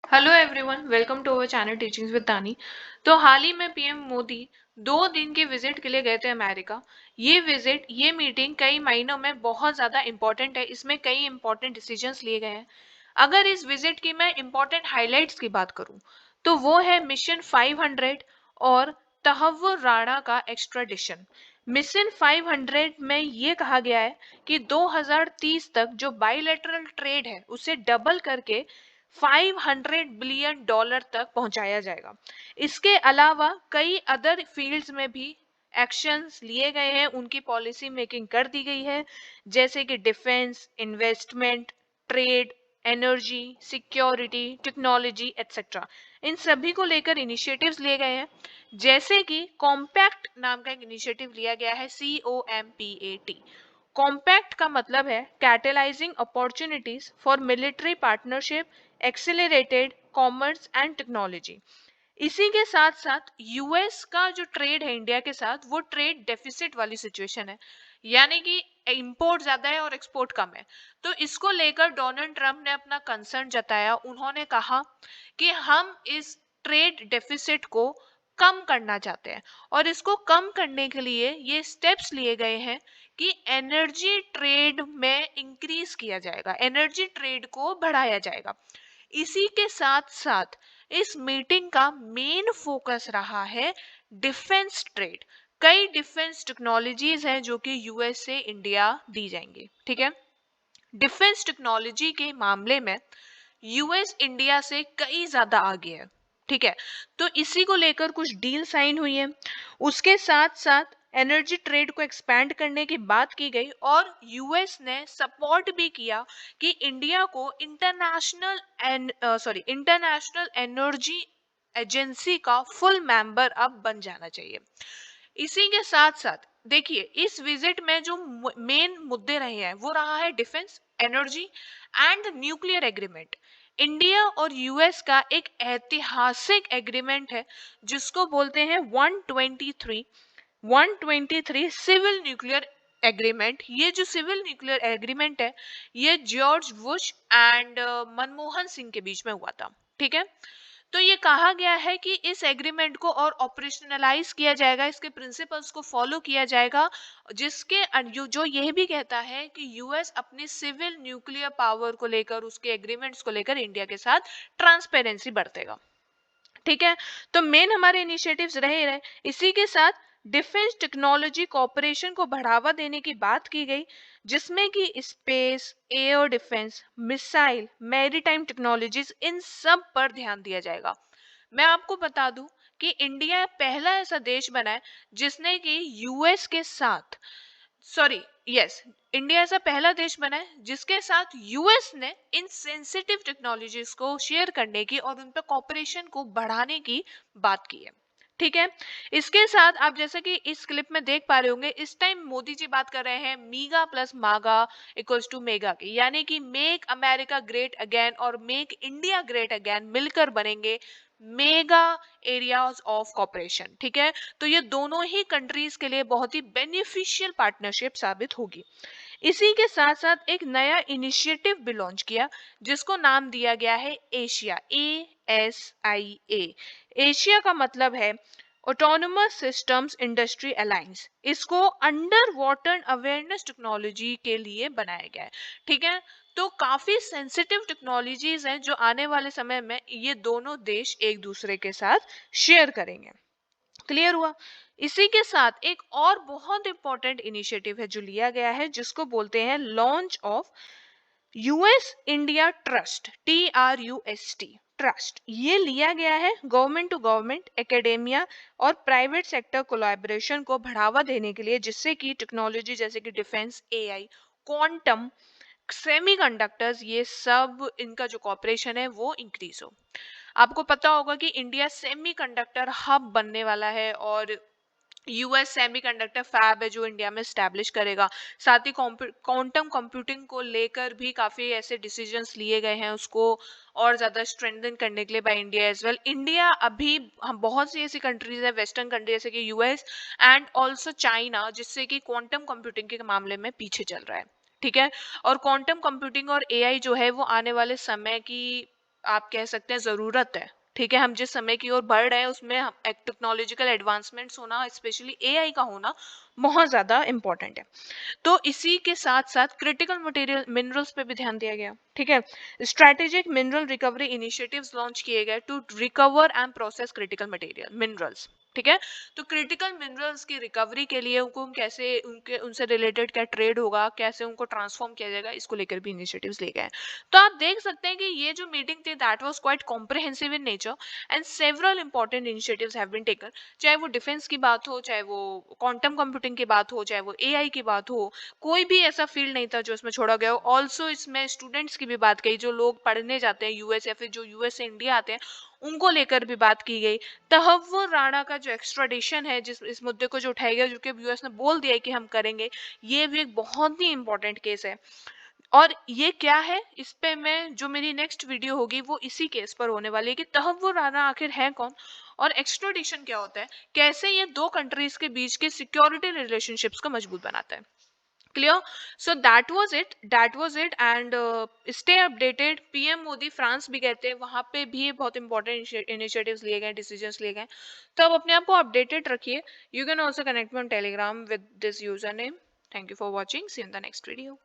Hello everyone, welcome to our channel teachings with Tani. तो हाल ही में PM Modi 2 दिन के विजिट के लिए गए थे अमेरिका। ये मीटिंग कई महीनों में बहुत ज़्यादा इम्पोर्टेंट है। इसमें कई इम्पोर्टेंट डिसीजंस लिए गए हैं। अगर इस विजिट की मैं इम्पोर्टेंट हाइलाइट्स की बात करूं तो वो है मिशन 500 और तहव्वुर राणा का एक्स्ट्राडिशन। मिशन 500 में ये कहा गया है कि 2030 तक जो बाइलेटरल ट्रेड है उसे डबल करके $500 बिलियन तक पहुंचाया जाएगा। इसके अलावा कई अदर फील्ड्स में भी एक्शंस लिए गए हैं, उनकी पॉलिसी मेकिंग कर दी गई है, जैसे कि defence, investment, trade, energy, security, technology etcetera. इन सभी को लेकर इनिशिएटिव्स लिए गए हैं, जैसे कि कॉम्पैक्ट नाम का एक इनिशिएटिव लिया गया है, COMPAT। कॉम्पैक्ट का मतलब है catalysing opportunities for military partnership, accelerated commerce and technology. इसी के साथ साथ यूएस का जो ट्रेड है इंडिया के साथ, वो ट्रेड डेफिसिट वाली सिचुएशन है, यानी कि इंपोर्ट ज्यादा है और एक्सपोर्ट कम है। तो इसको लेकर डोनाल्ड ट्रंप ने अपना कंसर्न जताया। उन्होंने कहा कि हम इस ट्रेड डेफिसिट को कम करना चाहते हैं और इसको कम करने के लिए ये स्टेप्स लिए गए हैं कि एनर्जी ट्रेड में इंक्रीज किया जाएगा, एनर्जी ट्रेड को बढ़ाया जाएगा। इसी के साथ साथ इस मीटिंग का मेन फोकस रहा है डिफेंस ट्रेड। कई डिफेंस टेक्नोलॉजीज हैं जो कि यूएस से इंडिया दी जाएंगी। ठीक है, डिफेंस टेक्नोलॉजी के मामले में यूएस इंडिया से कई ज्यादा आगे है। ठीक है, तो इसी को लेकर कुछ डील साइन हुई है। उसके साथ साथ एनर्जी ट्रेड को एक्सपैंड करने की बात की गई और यूएस ने सपोर्ट भी किया कि इंडिया को इंटरनेशनल एनर्जी एजेंसी का फुल मेंबर अब बन जाना चाहिए। इसी के साथ साथ देखिए, इस विजिट में जो मेन मुद्दे रहे हैं वो रहा है defence, energy and nuclear agreement. India और यूएस का एक ऐतिहासिक एग्रीमेंट है जिसको बोलते हैं 123 सिविल न्यूक्लियर एग्रीमेंट। ये जो सिविल न्यूक्लियर एग्रीमेंट है, ये George Bush and Manmohan Singh के बीच में हुआ था। ठीक है, तो ये कहा गया है कि इस एग्रीमेंट को और ऑपरेशनलाइज किया जाएगा, इसके प्रिंसिपल्स को फॉलो किया जाएगा, जिसके जो ये भी कहता है कि यूएस अपनी सिविल न्यूक्लियर पावर को लेकर, उसके एग्रीमेंट्स को लेकर इंडिया के साथ ट्रांसपेरेंसी बरतेगा। ठीक है, तो मेन हमारे इनिशिएटिव्स रहे। इसी के साथ डिफेंस टेक्नोलॉजी कॉपरेशन को बढ़ावा देने की बात की गई, जिसमें कि space, air defence, missile, maritime technologies, इन सब पर ध्यान दिया जाएगा। मैं आपको बता दूं कि इंडिया पहला ऐसा देश बना है जिसने कि यूएस के साथ, सॉरी यस, इंडिया ऐसा पहला देश बना है जिसके साथ यूएस ने इन सेंसिटिव टेक्नोलॉजीज को शेयर करने की और उन पर कॉपरेशन को बढ़ाने की बात की है। ठीक है, इसके साथ आप जैसे कि इस क्लिप में देख पा रहे होंगे, इस टाइम मोदी जी बात कर रहे हैं मीगा प्लस मागा इक्वल्स टू मेगा की, यानी कि मेक अमेरिका ग्रेट अगेन और मेक इंडिया ग्रेट अगेन मिलकर बनेंगे मेगा एरियाज ऑफ कॉपरेशन। ठीक है, तो ये दोनों ही कंट्रीज के लिए बहुत ही बेनिफिशियल पार्टनरशिप साबित होगी। इसी के साथ साथ एक नया इनिशिएटिव भी लॉन्च किया जिसको नाम दिया गया है एशिया, ASIA। एशिया का मतलब है ऑटोनोमस सिस्टम्स इंडस्ट्री अलायंस। इसको अंडर वाटर अवेयरनेस टेक्नोलॉजी के लिए बनाया गया है। ठीक है, तो काफी सेंसिटिव टेक्नोलॉजीज हैं जो आने वाले समय में ये दोनों देश एक दूसरे के साथ शेयर करेंगे। क्लियर हुआ। इसी के साथ एक और बहुत इंपॉर्टेंट इनिशिएटिव है जो लिया गया है, जिसको बोलते हैं launch of US India trust, TRUST trust. ये लिया गया है गवर्नमेंट टू गवर्नमेंट, एकेडेमिया और प्राइवेट सेक्टर कोलैबोरेशन को बढ़ावा देने के लिए, जिससे कि टेक्नोलॉजी जैसे कि डिफेंस, AI, क्वांटम, सेमीकंडक्टर्स, ये सब इनका जो कॉपरेशन है वो इंक्रीज हो। आपको पता होगा कि इंडिया सेमीकंडक्टर हब बनने वाला है और यूएस सेमीकंडक्टर फैब है जो इंडिया में स्टैब्लिश करेगा। साथ ही क्वांटम कंप्यूटिंग को लेकर भी काफी ऐसे डिसीजंस लिए गए हैं, उसको और ज्यादा स्ट्रेंथन करने के लिए by India as well. India अभी, हम बहुत सी ऐसी कंट्रीज है वेस्टर्न कंट्री जैसे कि यूएस एंड ऑल्सो चाइना, जिससे कि क्वांटम कंप्यूटिंग के मामले में पीछे चल रहा है। ठीक है, और क्वांटम कंप्यूटिंग और AI जो है वो आने वाले समय की आप कह सकते हैं ज़रूरत है। ठीक है, हम जिस समय की ओर बढ़ रहे हैं उसमें टेक्नोलॉजिकल एडवांसमेंट्स होना, स्पेशली एआई का होना बहुत ज़्यादा इम्पोर्टेंट है। तो इसी के साथ साथ क्रिटिकल मटेरियल मिनरल्स पे भी ध्यान दिया गया। ठीक है, strategic mineral recovery initiatives launch किए गए to recover and process critical material minerals. ठीक है, तो क्रिटिकल मिनरल्स की रिकवरी के लिए उनको हम कैसे उनके उनसे रिलेटेड क्या ट्रेड होगा, कैसे उनको ट्रांसफॉर्म किया जाएगा, इसको लेकर भी इनिशिएटिव्स लिए गए हैं। तो आप देख सकते हैं कि ये जो मीटिंग थी that was quite comprehensive in nature and several important initiatives have been taken. चाहे वो डिफेंस की बात हो, चाहे वो क्वांटम कंप्यूटिंग की बात हो, चाहे वो एआई की बात हो, कोई भी ऐसा फील्ड नहीं था जो इसमें छोड़ा गया हो। ऑल्सो इसमें स्टूडेंट्स की भी बात कही, जो लोग पढ़ने जाते हैं यूएस या फिर जो यूएस से इंडिया आते हैं, उनको लेकर भी बात की गई। तहव्वुर राणा का जो एक्स्ट्राडिशन है, जिस इस मुद्दे को जो उठाया गया, जो कि यूएस ने बोल दिया है कि हम करेंगे, ये भी एक बहुत ही इंपॉर्टेंट केस है। और ये क्या है, इस पे मैं जो मेरी नेक्स्ट वीडियो होगी वो इसी केस पर होने वाली है कि तहव्वुर राणा आखिर है कौन और एक्स्ट्राडिशन क्या होता है, कैसे ये दो कंट्रीज के बीच के सिक्योरिटी रिलेशनशिप्स को मजबूत बनाता है। Clear? So that was it and stay updated. PM Modi France भी गए थे, वहां पे भी बहुत इंपॉर्टेंट इनिशिएटिव्स लिए गए, डिसीजंस लिए गए। तो आप अपने आप को अपडेटेड रखिए। You can also connect me on Telegram with this username. Thank you for watching, see you in the next video.